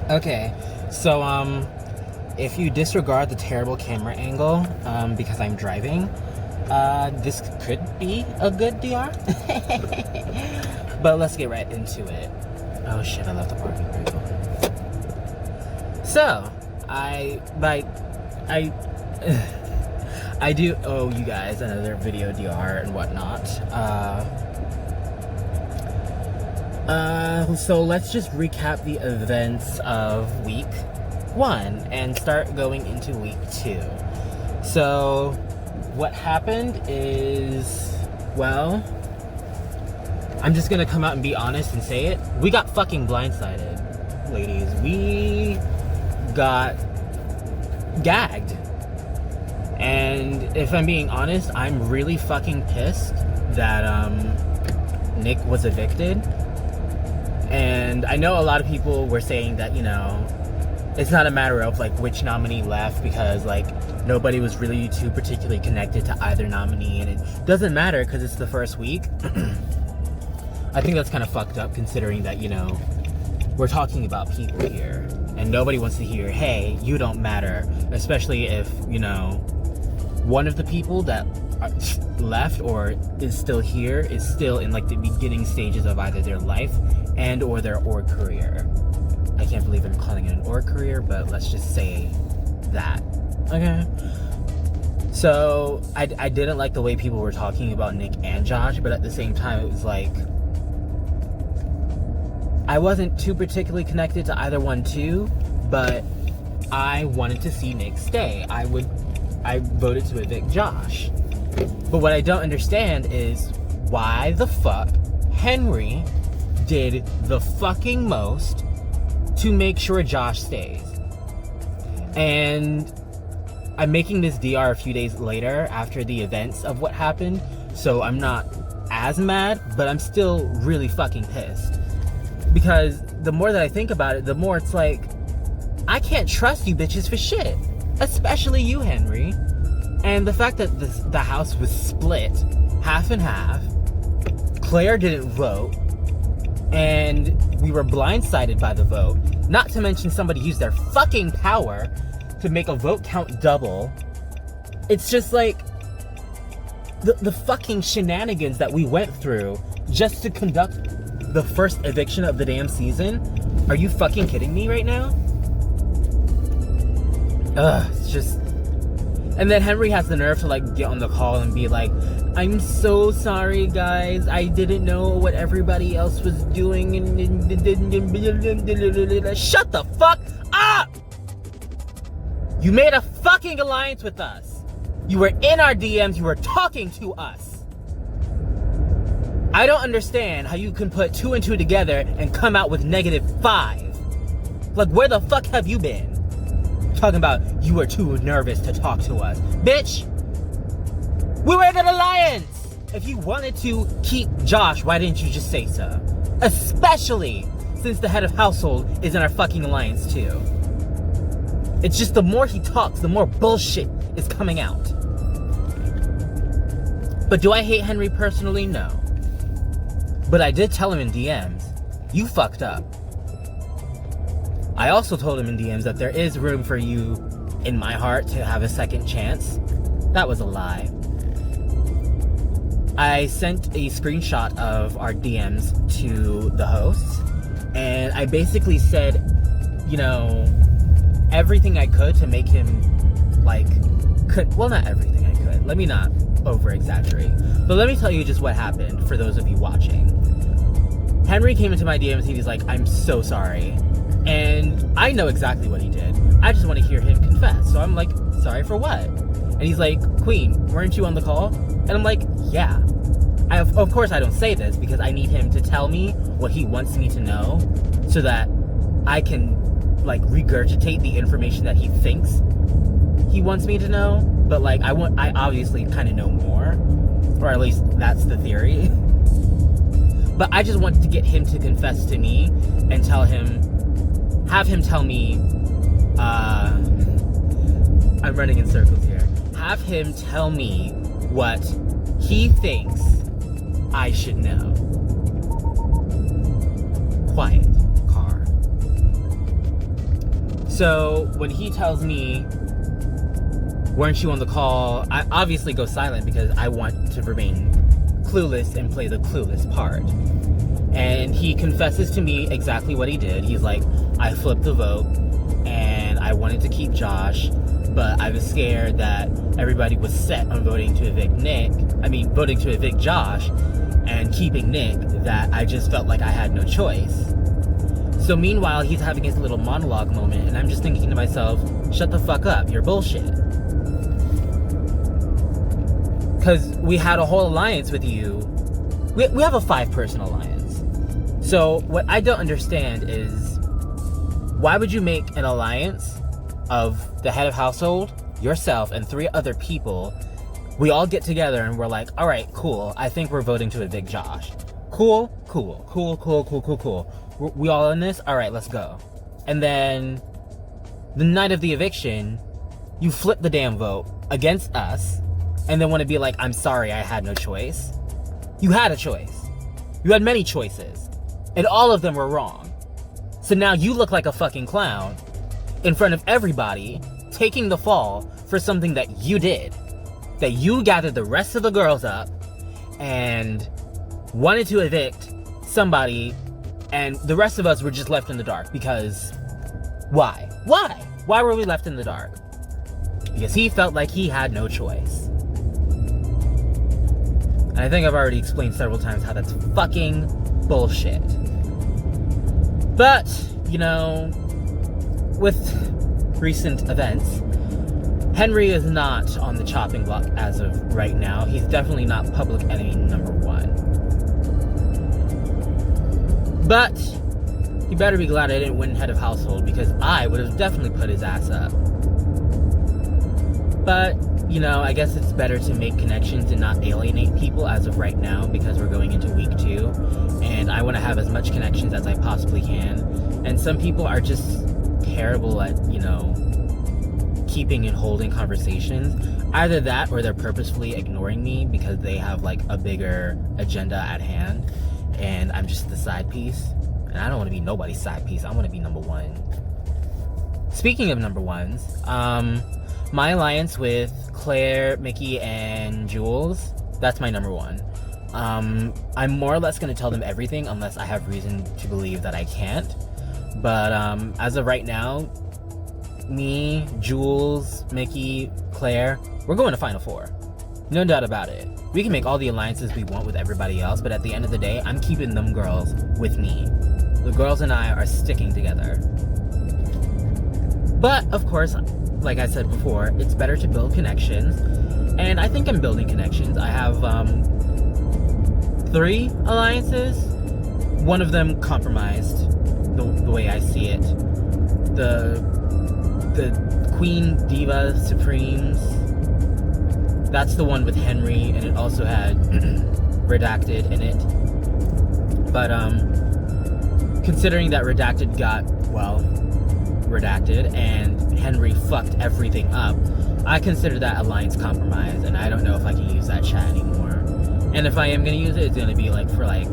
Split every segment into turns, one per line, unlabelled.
Okay, so if you disregard the terrible camera angle, because I'm driving, this could be a good DR. But let's get right into it. Oh shit, I left the parking brake on. So, I do owe you guys another video DR and whatnot. So let's just recap the events of week 1 and start going into week 2. So, what happened is, well, I'm just gonna come out and be honest and say it. We got fucking blindsided, ladies. We got gagged. And if I'm being honest, I'm really fucking pissed that Nick was evicted. And I know a lot of people were saying that, you know, it's not a matter of like which nominee left because like nobody was really too particularly connected to either nominee, and it doesn't matter because it's the first week. I think that's kind of fucked up considering that, you know, we're talking about people here and nobody wants to hear, hey, you don't matter, especially if, you know, one of the people that left or is still here is still in like the beginning stages of either their life and or their org career. I can't believe I'm calling it an org career, but let's just say that. Okay. So I didn't like the way people were talking about Nick and Josh, but at the same time it was like I wasn't too particularly connected to either one too, but I wanted to see Nick stay. I voted to evict Josh. But what I don't understand is why the fuck Henry did the fucking most to make sure Josh stays. And I'm making this DR a few days later after the events of what happened, so I'm not as mad, but I'm still really fucking pissed. Because the more that I think about it, the more it's like, I can't trust you bitches for shit. Especially you, Henry. And the fact that the house was split half and half, Claire didn't vote, and we were blindsided by the vote. Not to mention somebody used their fucking power to make a vote count double. It's just like the fucking shenanigans that we went through just to conduct the first eviction of the damn season. Are you fucking kidding me right now? It's just... And then Henry has the nerve to like get on the call and be like, I'm so sorry guys, I didn't know what everybody else was doing. Shut the fuck up! You made a fucking alliance with us. You were in our DMs, you were talking to us. I don't understand how you can put 2 and 2 together and come out with -5. Like, where the fuck have you been? Talking about you were too nervous to talk to us. Bitch! We were in an alliance! If you wanted to keep Josh, why didn't you just say so? Especially since the head of household is in our fucking alliance too. It's just the more he talks, the more bullshit is coming out. But do I hate Henry personally? No. But I did tell him in DMs, you fucked up. I also told him in DMs that there is room for you in my heart to have a second chance. That was a lie. I sent a screenshot of our DMs to the hosts, and I basically said, you know, everything I could to make him, like, well, not everything I could. Let me not over-exaggerate. But let me tell you just what happened for those of you watching. Henry came into my DMs and he was like, I'm so sorry. And I know exactly what he did. I just want to hear him confess. So I'm like, sorry for what? And he's like, Queen, weren't you on the call? And I'm like, yeah. Of course I don't say this because I need him to tell me what he wants me to know so that I can like regurgitate the information that he thinks he wants me to know. But like I obviously kind of know more, or at least that's the theory. But I just want to get him to confess to me and have him tell me, I'm running in circles here. Have him tell me what he thinks I should know. Quiet, car. So when he tells me, weren't you on the call, I obviously go silent because I want to remain clueless and play the clueless part. And he confesses to me exactly what he did. He's like, I flipped the vote and I wanted to keep Josh, but I was scared that everybody was set on voting to evict Josh and keeping Nick, that I just felt like I had no choice. So meanwhile, he's having his little monologue moment, and I'm just thinking to myself, shut the fuck up, you're bullshit. Because we had a whole alliance with you. We have a 5-person alliance. So what I don't understand is, why would you make an alliance of the head of household, yourself, and 3 other people? We all get together and we're like, all right, cool. I think we're voting to evict Josh. Cool. We all in this? All right, let's go. And then the night of the eviction, you flip the damn vote against us and then want to be like, I'm sorry, I had no choice. You had a choice. You had many choices. And all of them were wrong. So now you look like a fucking clown in front of everybody, taking the fall for something that you did. That you gathered the rest of the girls up and wanted to evict somebody, and the rest of us were just left in the dark because why? Why were we left in the dark? Because he felt like he had no choice. And I think I've already explained several times how that's fucking bullshit. But, you know, with recent events, Henry is not on the chopping block as of right now. He's definitely not public enemy number 1. But he better be glad I didn't win head of household, because I would have definitely put his ass up. But, you know, I guess it's better to make connections and not alienate people as of right now, because we're going into week 2. And I want to have as much connections as I possibly can. And some people are just terrible at, you know, keeping and holding conversations. Either that, or they're purposefully ignoring me because they have like a bigger agenda at hand. And I'm just the side piece. And I don't want to be nobody's side piece. I want to be number 1. Speaking of number 1s, my alliance with Claire, Mickey, and Jules, that's my number 1. I'm more or less going to tell them everything unless I have reason to believe that I can't. But as of right now, me, Jules, Mickey, Claire, we're going to Final 4. No doubt about it. We can make all the alliances we want with everybody else, but at the end of the day, I'm keeping them girls with me. The girls and I are sticking together. But, of course, like I said before, it's better to build connections. And I think I'm building connections. I have 3 alliances. One of them compromised, the way I see it. The Queen Diva Supremes. That's the one with Henry, and it also had Redacted in it. But, considering that Redacted got, well, redacted, and Henry fucked everything up, I consider that alliance compromised, and I don't know if I can use that chat anymore. And if I am gonna use it, it's gonna be, like, for, like,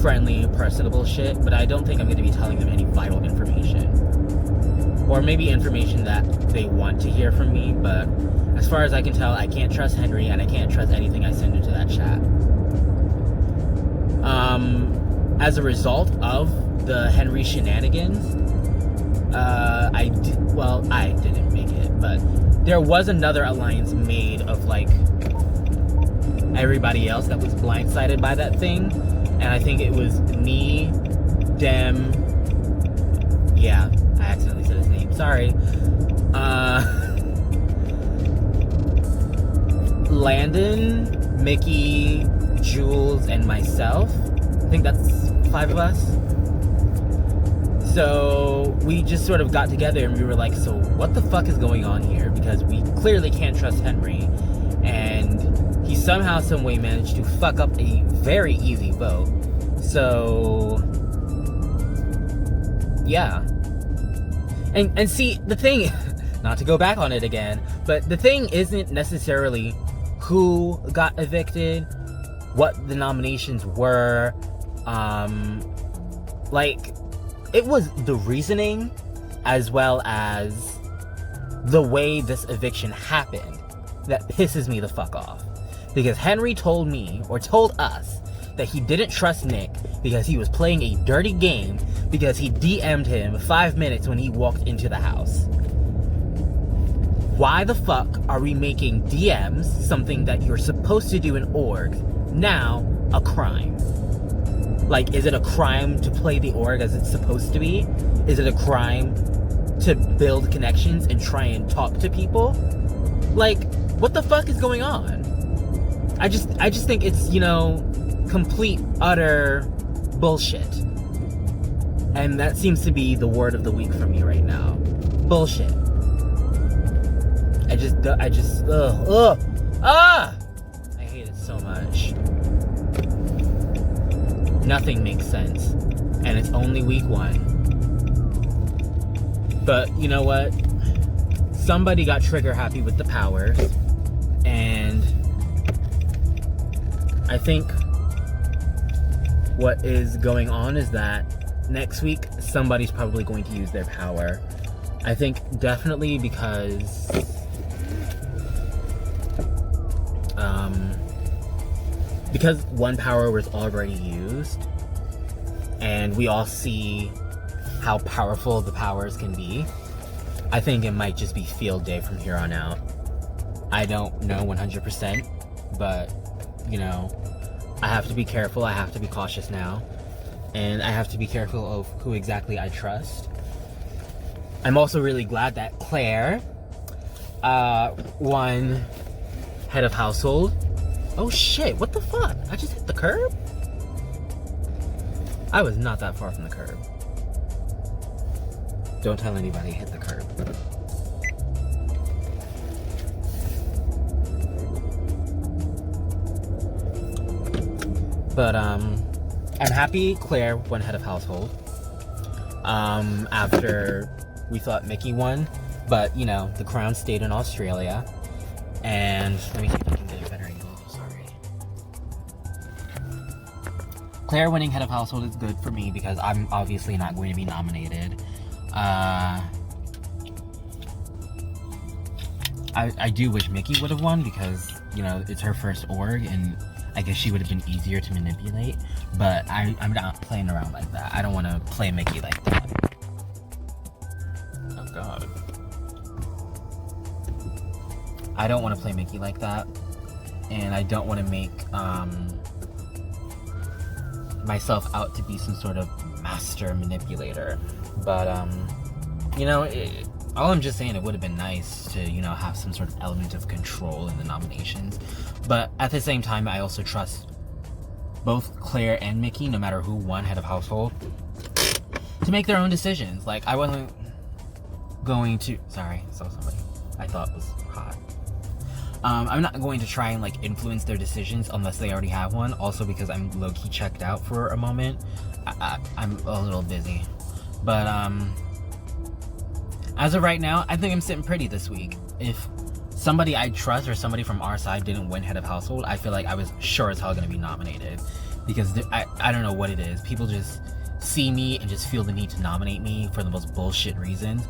friendly, personable shit, but I don't think I'm gonna be telling them any vital information. Or maybe information that they want to hear from me, but as far as I can tell, I can't trust Henry, and I can't trust anything I send into that chat. As a result of the Henry shenanigans, I didn't make it, but there was another alliance made of, like, everybody else that was blindsided by that thing, and I think it was me, Dem, yeah, I accidentally said his name, sorry, Landon, Mickey, Jules, and myself. I think that's 5 of us. So we just sort of got together and we were like, so what the fuck is going on here? Because we clearly can't trust Henry, and he somehow, some way managed to fuck up a very easy vote. So yeah. And see, the thing, not to go back on it again, but the thing isn't necessarily who got evicted, what the nominations were, like, it was the reasoning as well as the way this eviction happened, that pisses me the fuck off. Because Henry told me, or told us, that he didn't trust Nick because he was playing a dirty game because he DM'd him 5 minutes when he walked into the house. Why the fuck are we making DMs, something that you're supposed to do in org, now a crime? Like, is it a crime to play the org as it's supposed to be? Is it a crime to build connections and try and talk to people? Like, what the fuck is going on? I just think it's, complete, utter bullshit. And that seems to be the word of the week for me right now. Bullshit. I hate it so much. Nothing makes sense. And it's only week 1. But you know what? Somebody got trigger happy with the powers. And I think what is going on is that next week somebody's probably going to use their power. I think definitely because one power was already used, and we all see how powerful the powers can be. I think it might just be field day from here on out. I don't know 100%, but I have to be careful. I have to be cautious now, and I have to be careful of who exactly I trust. I'm also really glad that Claire won head of household. Oh shit, what the fuck? I just hit the curb? I was not that far from the curb. Don't tell anybody I hit the curb. But I'm happy Claire won head of household. After we thought Mickey won, but the crown stayed in Australia. And let me see if I can get a better angle. Sorry. Claire winning head of household is good for me because I'm obviously not going to be nominated. I do wish Mickey would have won because it's her first org, and I guess she would have been easier to manipulate. But I'm not playing around like that. I don't want to play Mickey like that. Oh god. I don't want to play Mickey like that, and I don't want to make myself out to be some sort of master manipulator. But all I'm just saying, it would have been nice to have some sort of element of control in the nominations. But at the same time, I also trust both Claire and Mickey, no matter who won head of household, to make their own decisions. Like, I wasn't going to... Sorry, saw somebody I thought was hot. I'm not going to try and influence their decisions unless they already have one. Also because I'm low-key checked out for a moment. I'm a little busy. But as of right now, I think I'm sitting pretty this week. If somebody I trust or somebody from our side didn't win head of household, I feel like I was sure as hell going to be nominated. Because I don't know what it is. People just see me and just feel the need to nominate me for the most bullshit reasons.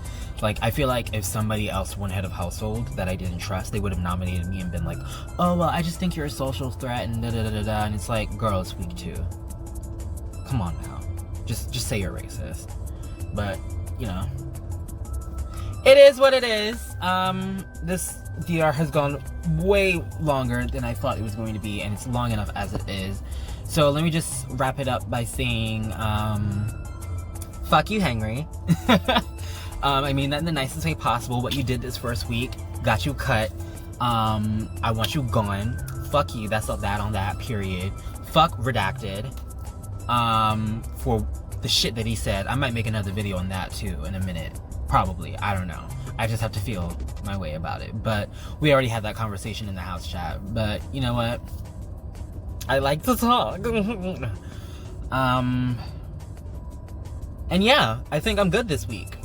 I feel like if somebody else won head of household that I didn't trust, they would have nominated me and been like, oh, well, I just think you're a social threat and da-da-da-da-da. And it's like, girl, it's week 2. Come on now. Just say you're racist. But, it is what it is. This VR has gone way longer than I thought it was going to be, and it's long enough as it is. So let me just wrap it up by saying, fuck you, Henry. I mean that in the nicest way possible. What you did this first week got you cut. I want you gone. Fuck you. That's that on that, period. Fuck Redacted. For the shit that he said. I might make another video on that too in a minute. Probably. I don't know. I just have to feel my way about it. But we already had that conversation in the house chat. But you know what? I like to talk. And yeah, I think I'm good this week.